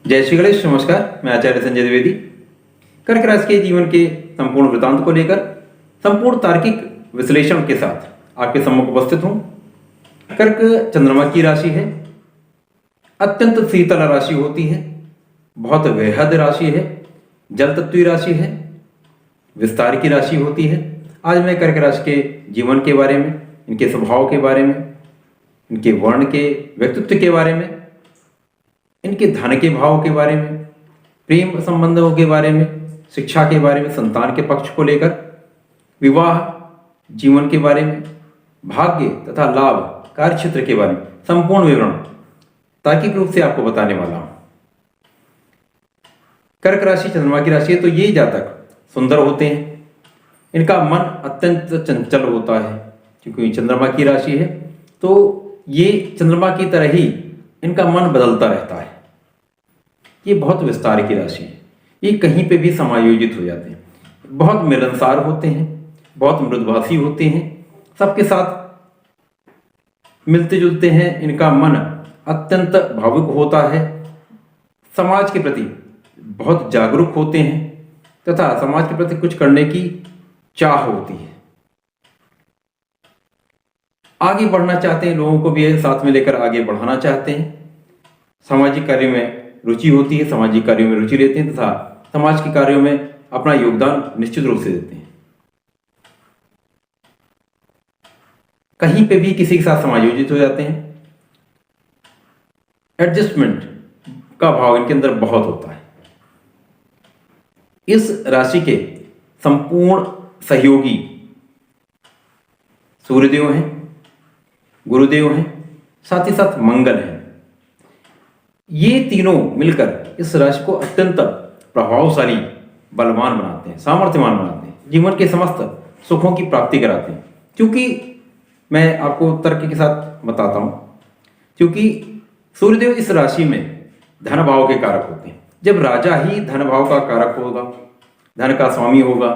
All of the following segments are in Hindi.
जय श्री गणेश। नमस्कार, मैं आचार्य संजय द्विवेदी कर्क राशि के जीवन के संपूर्ण वृत्तांत को लेकर संपूर्ण तार्किक विश्लेषण के साथ आपके सम्मुख उपस्थित हूं। कर्क चंद्रमा की राशि है, अत्यंत शीतल राशि होती है, बहुत वृहद राशि है, जल तत्वीय राशि है, विस्तार की राशि होती है। आज मैं कर्क राशि के जीवन के बारे में, इनके स्वभाव के बारे में, इनके वर्ण के व्यक्तित्व के बारे में, इनके धन के भाव के बारे में, प्रेम संबंधों के बारे में, शिक्षा के बारे में, संतान के पक्ष को लेकर, विवाह जीवन के बारे में, भाग्य तथा लाभ कार्य क्षेत्र के बारे में संपूर्ण विवरण तार्किक रूप से आपको बताने वाला हूं। कर्क राशि चंद्रमा की राशि है, तो ये जातक सुंदर होते हैं। इनका मन अत्यंत चंचल होता है, क्योंकि चंद्रमा की राशि है तो ये चंद्रमा की तरह ही इनका मन बदलता रहता है। ये बहुत विस्तार की राशि है, ये कहीं पे भी समायोजित हो जाते हैं, बहुत मिलनसार होते हैं, बहुत मृदुभाषी होते हैं, सबके साथ मिलते जुलते हैं। इनका मन अत्यंत भावुक होता है, समाज के प्रति बहुत जागरूक होते हैं तथा समाज के प्रति कुछ करने की चाह होती है। आगे बढ़ना चाहते हैं, लोगों को भी साथ में लेकर आगे बढ़ाना चाहते हैं। सामाजिक कार्यों में रुचि होती है, सामाजिक कार्यों में रुचि लेते हैं तथा समाज के कार्यों में अपना योगदान निश्चित रूप से देते हैं। कहीं पे भी किसी के साथ समायोजित हो जाते हैं। एडजस्टमेंट का भाव इनके अंदर बहुत होता है। इस राशि के संपूर्ण सहयोगी सूर्यदेव हैं, गुरुदेव हैं, साथ ही साथ मंगल हैं। ये तीनों मिलकर इस राशि को अत्यंत प्रभावशाली, बलवान बनाते हैं, सामर्थ्यवान बनाते हैं, जीवन के समस्त सुखों की प्राप्ति कराते हैं। क्योंकि मैं आपको तर्क के साथ बताता हूं, क्योंकि सूर्यदेव इस राशि में धन भाव के कारक होते हैं। जब राजा ही धन भाव का कारक होगा, धन का स्वामी होगा,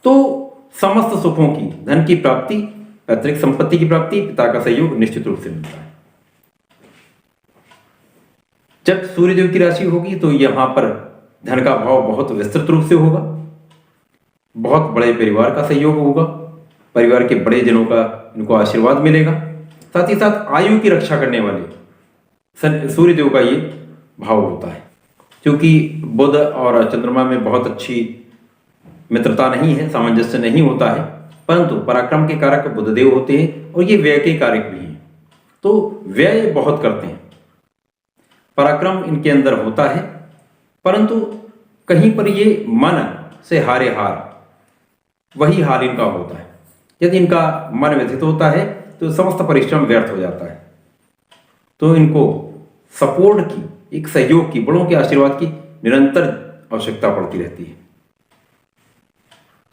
तो समस्त सुखों की, धन की प्राप्ति, पैतृक संपत्ति की प्राप्ति, पिता का सहयोग निश्चित रूप से मिलता है। जब सूर्यदेव की राशि होगी तो यहां पर धन का भाव बहुत विस्तृत रूप से होगा, बहुत बड़े परिवार का सहयोग होगा, परिवार के बड़े जनों का इनको आशीर्वाद मिलेगा। साथ ही साथ आयु की रक्षा करने वाले सूर्यदेव का ये भाव होता है। क्योंकि बुध और चंद्रमा में बहुत अच्छी मित्रता नहीं है, सामंजस्य नहीं होता है, परंतु पराक्रम के कारक बुधदेव होते हैं और ये व्यय के कारक भी हैं, तो व्यय बहुत करते हैं। पराक्रम इनके अंदर होता है, परंतु कहीं पर ये मन से हारे हार, वही हाल इनका होता है। यदि इनका मन व्यथित होता है तो समस्त परिश्रम व्यर्थ हो जाता है। तो इनको सपोर्ट की, एक सहयोग की, बड़ों के आशीर्वाद की निरंतर आवश्यकता पड़ती रहती है।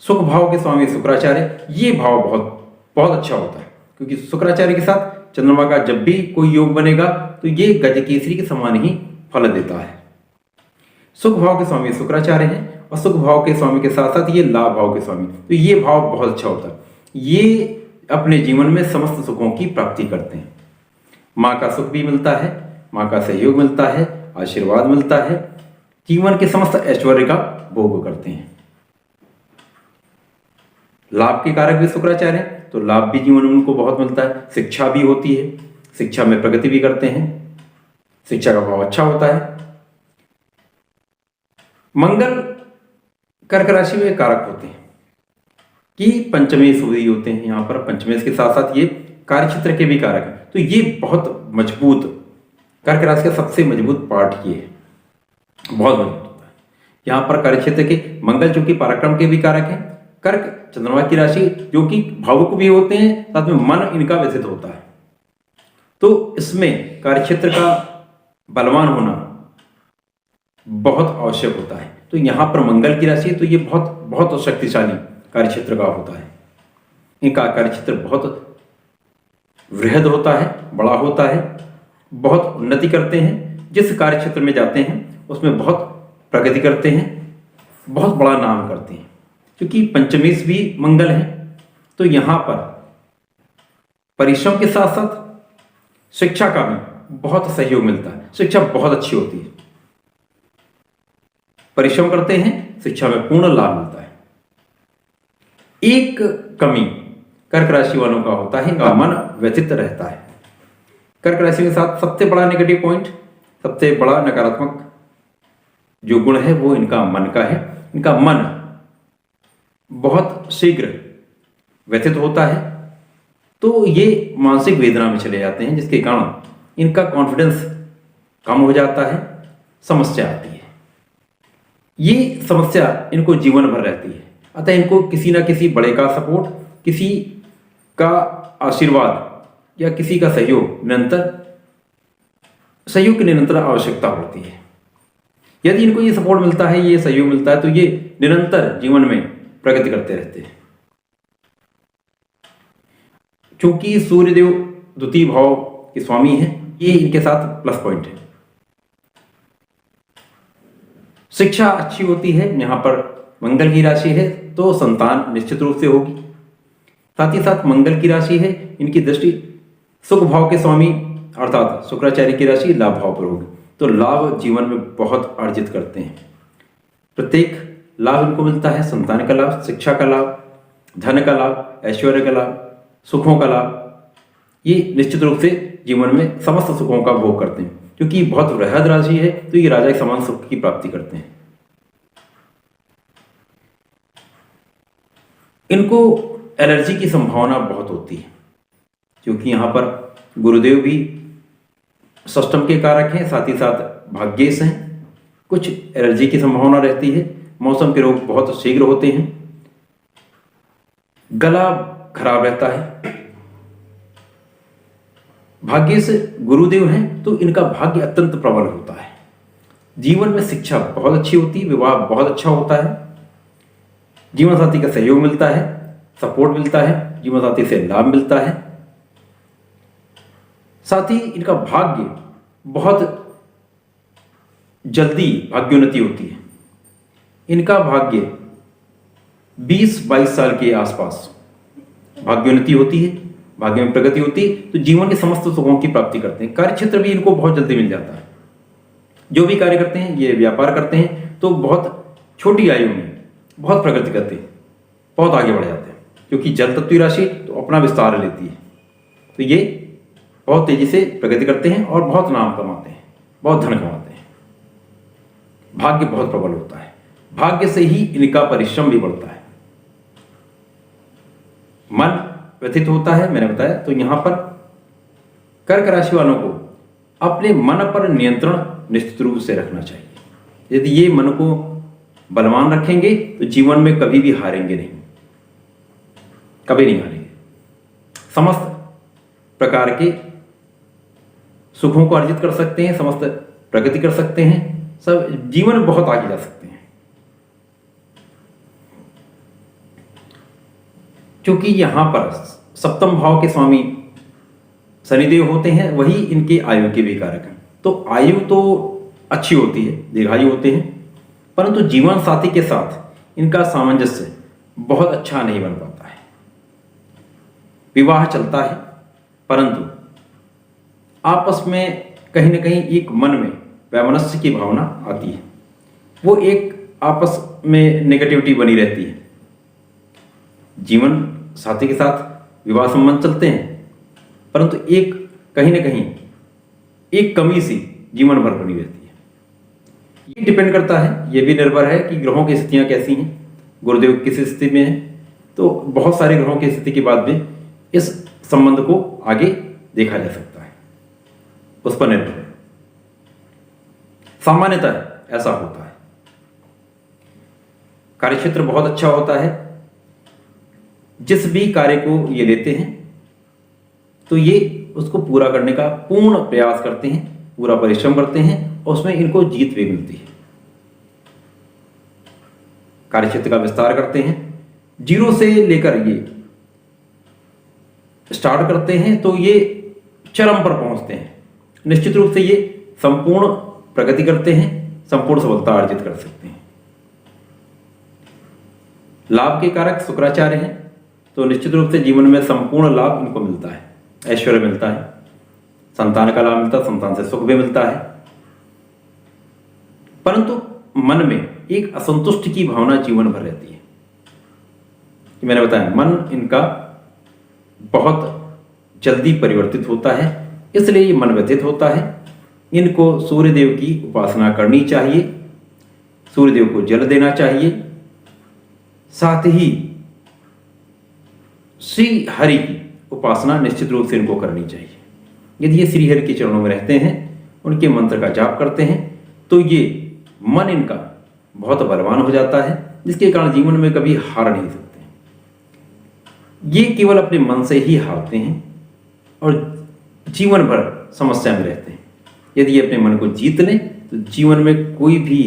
सुख भाव के स्वामी शुक्राचार्य, ये भाव बहुत बहुत अच्छा होता है, क्योंकि शुक्राचार्य के साथ चंद्रमा का जब भी कोई योग बनेगा तो ये गजकेसरी के समान ही फल देता है। सुख भाव के स्वामी शुक्राचार्य हैं और सुख भाव के स्वामी के साथ साथ ये लाभ भाव के स्वामी, तो ये भाव बहुत अच्छा होता है। ये अपने जीवन में समस्त सुखों की प्राप्ति करते हैं। माँ का सुख भी मिलता है, माँ का सहयोग मिलता है, आशीर्वाद मिलता है, जीवन के समस्त ऐश्वर्य का भोग करते हैं। लाभ के कारक भी शुक्राचार्य हैं, तो लाभ भी जीवन में उनको बहुत मिलता है। शिक्षा भी होती है, शिक्षा में प्रगति भी करते हैं, शिक्षा का भाव अच्छा होता है। मंगल कर्क राशि में कारक होते हैं कि पंचमेश सूर्य होते हैं। यहां पर पंचमेश के साथ साथ ये कार्यक्षेत्र के भी कारक हैं, तो ये बहुत मजबूत, कर्क राशि का सबसे मजबूत पार्ट ये है, बहुत मजबूत होता है। यहां पर कार्यक्षेत्र के मंगल जो कि पराक्रम के भी कारक हैं, कर्क चंद्रमा की राशि जो कि भावुक भी होते हैं, साथ में मन इनका व्यथित होता है। तो इसमें कार्यक्षेत्र का बलवान होना बहुत आवश्यक होता है। तो यहां पर मंगल की राशि है, तो ये बहुत बहुत शक्तिशाली कार्यक्षेत्र का होता है। इनका कार्यक्षेत्र बहुत वृहद होता है, बड़ा होता है, बहुत उन्नति करते हैं। जिस कार्यक्षेत्र में जाते हैं उसमें बहुत प्रगति करते हैं, बहुत बड़ा नाम करते हैं। क्योंकि पंचमेश भी मंगल है, तो यहां पर परिश्रम के साथ साथ शिक्षा का भी बहुत सहयोग मिलता है। शिक्षा बहुत अच्छी होती है, परिश्रम करते हैं, शिक्षा में पूर्ण लाभ मिलता है। एक कमी कर्क राशि वालों का होता है, इनका मन व्यथित रहता है। कर्क राशि के साथ सबसे बड़ा नेगेटिव पॉइंट, सबसे बड़ा नकारात्मक जो गुण है वो इनका मन का है। इनका मन बहुत शीघ्र व्यथित होता है, तो ये मानसिक वेदना में चले जाते हैं, जिसके कारण इनका कॉन्फिडेंस कम हो जाता है, समस्या आती है। ये समस्या इनको जीवन भर रहती है। अतः इनको किसी ना किसी बड़े का सपोर्ट, किसी का आशीर्वाद या किसी का सहयोग की निरंतर आवश्यकता पड़ती है। यदि इनको ये सपोर्ट मिलता है, ये सहयोग मिलता है, तो ये निरंतर जीवन में प्रगति करते रहते हैं। चूंकि सूर्यदेव द्वितीय भाव के स्वामी हैं, ये इनके साथ प्लस पॉइंट है। शिक्षा अच्छी होती है, यहां पर मंगल की राशि है तो संतान निश्चित रूप से होगी। साथ ही साथ मंगल की राशि है, इनकी दृष्टि सुख भाव के स्वामी अर्थात शुक्राचार्य की राशि लाभ भाव पर होगी, तो लाभ जीवन में बहुत अर्जित करते हैं। प्रत्येक लाभ इनको मिलता है, संतान का लाभ, शिक्षा का लाभ, धन का लाभ, ऐश्वर्य का लाभ, सुखों का लाभ। ये निश्चित रूप से जीवन में समस्त सुखों का भोग करते हैं। क्योंकि बहुत बृहद राशि है, तो ये राजा के समान सुख की प्राप्ति करते हैं। इनको एलर्जी की संभावना बहुत होती है, क्योंकि यहां पर गुरुदेव भी षष्टम के कारक हैं, साथ ही साथ भाग्येश हैं। कुछ एलर्जी की संभावना रहती है। मौसम के रोग बहुत शीघ्र होते हैं। गला खराब रहता है। भाग्य से गुरुदेव हैं तो इनका भाग्य अत्यंत प्रबल होता है। जीवन में शिक्षा बहुत अच्छी होती है, विवाह बहुत अच्छा होता है, जीवन साथी का सहयोग मिलता है, सपोर्ट मिलता है, जीवन साथी से लाभ मिलता है। साथ ही इनका भाग्य बहुत जल्दी भाग्योन्नति होती है। इनका भाग्य 20-22 साल के आसपास भाग्योन्नति होती है, भाग्य में प्रगति होती है, तो जीवन के समस्त सुखों की प्राप्ति करते हैं। कार्य क्षेत्र भी इनको बहुत जल्दी मिल जाता है। जो भी कार्य करते हैं, ये व्यापार करते हैं, तो बहुत छोटी आयु में बहुत प्रगति करते हैं, बहुत आगे बढ़ जाते हैं। क्योंकि जल तत्व की राशि तो अपना विस्तार लेती है, तो ये बहुत तेजी से प्रगति करते हैं और बहुत नाम कमाते हैं, बहुत धन कमाते हैं। भाग्य बहुत प्रबल होता है। भाग्य से ही इनका परिश्रम भी बढ़ता है। मन व्यथित होता है, मैंने बताया। तो यहां पर कर्क राशि वालों को अपने मन पर नियंत्रण निश्चित रूप से रखना चाहिए। यदि ये मन को बलवान रखेंगे तो जीवन में कभी भी हारेंगे नहीं, कभी नहीं हारेंगे। समस्त प्रकार के सुखों को अर्जित कर सकते हैं, समस्त प्रगति कर सकते हैं, सब जीवन में बहुत आगे जा सकते हैं। क्योंकि यहां पर सप्तम भाव के स्वामी शनिदेव होते हैं, वही इनके आयु के भी कारक हैं। तो आयु तो अच्छी होती है, दीर्घायु होते हैं, परंतु जीवन साथी के साथ इनका सामंजस्य बहुत अच्छा नहीं बन पाता है। विवाह चलता है, परंतु आपस में कहीं ना कहीं एक मन में वैमनस्य की भावना आती है। वो एक आपस में नेगेटिविटी बनी रहती है। जीवन साथी के साथ विवाह संबंध चलते हैं, परंतु एक कहीं ना कहीं एक कमी सी जीवन भर बनी रहती है। ये डिपेंड करता है, ये भी निर्भर है कि ग्रहों की स्थितियां कैसी हैं, गुरुदेव किस स्थिति में है। तो बहुत सारे ग्रहों की स्थिति के बाद भी इस संबंध को आगे देखा जा सकता है, उस पर निर्भर है। सामान्यतः ऐसा होता है। कार्यक्षेत्र बहुत अच्छा होता है। जिस भी कार्य को ये लेते हैं तो ये उसको पूरा करने का पूर्ण प्रयास करते हैं, पूरा परिश्रम करते हैं और उसमें इनको जीत भी मिलती है। कार्यक्षेत्र का विस्तार करते हैं, जीरो से लेकर ये स्टार्ट करते हैं तो ये चरम पर पहुंचते हैं। निश्चित रूप से ये संपूर्ण प्रगति करते हैं, संपूर्ण सफलता अर्जित कर सकते हैं। लाभ के कारक शुक्राचार्य हैं, तो निश्चित रूप से जीवन में संपूर्ण लाभ इनको मिलता है। ऐश्वर्य मिलता है, संतान का लाभ मिलता है, संतान से सुख भी मिलता है। परंतु मन में एक असंतुष्ट की भावना जीवन भर रहती है। कि मैंने बताया मन इनका बहुत जल्दी परिवर्तित होता है, इसलिए ये मन व्यथित होता है। इनको सूर्यदेव की उपासना करनी चाहिए, सूर्यदेव को जल देना चाहिए, साथ ही श्री हरि की उपासना निश्चित रूप से इनको करनी चाहिए। यदि ये श्री हरि के चरणों में रहते हैं, उनके मंत्र का जाप करते हैं, तो ये मन इनका बहुत बलवान हो जाता है, जिसके कारण जीवन में कभी हार नहीं सकते। ये केवल अपने मन से ही हारते हैं और जीवन भर समस्या में रहते हैं। यदि ये अपने मन को जीत लें तो जीवन में कोई भी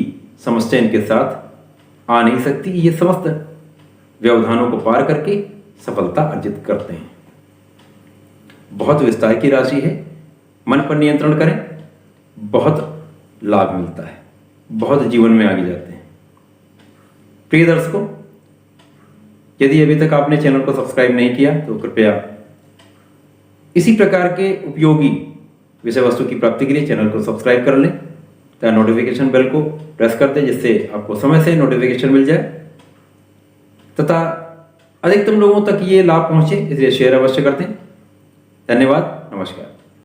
समस्या इनके साथ आ नहीं सकती। ये समस्त व्यवधानों को पार करके सफलता अर्जित करते हैं। बहुत विस्तार की राशि है, मन पर नियंत्रण करें, बहुत लाभ मिलता है, बहुत जीवन में आगे जाते हैं। प्रिय दर्शकों, यदि अभी तक आपने चैनल को सब्सक्राइब नहीं किया तो कृपया इसी प्रकार के उपयोगी विषय वस्तु की प्राप्ति के लिए चैनल को सब्सक्राइब कर लें तथा नोटिफिकेशन बेल को प्रेस कर दें, जिससे आपको समय से नोटिफिकेशन मिल जाए तथा अधिकतम लोगों तक ये लाभ पहुंचे, इसलिए शेयर अवश्य कर दें। धन्यवाद, नमस्कार।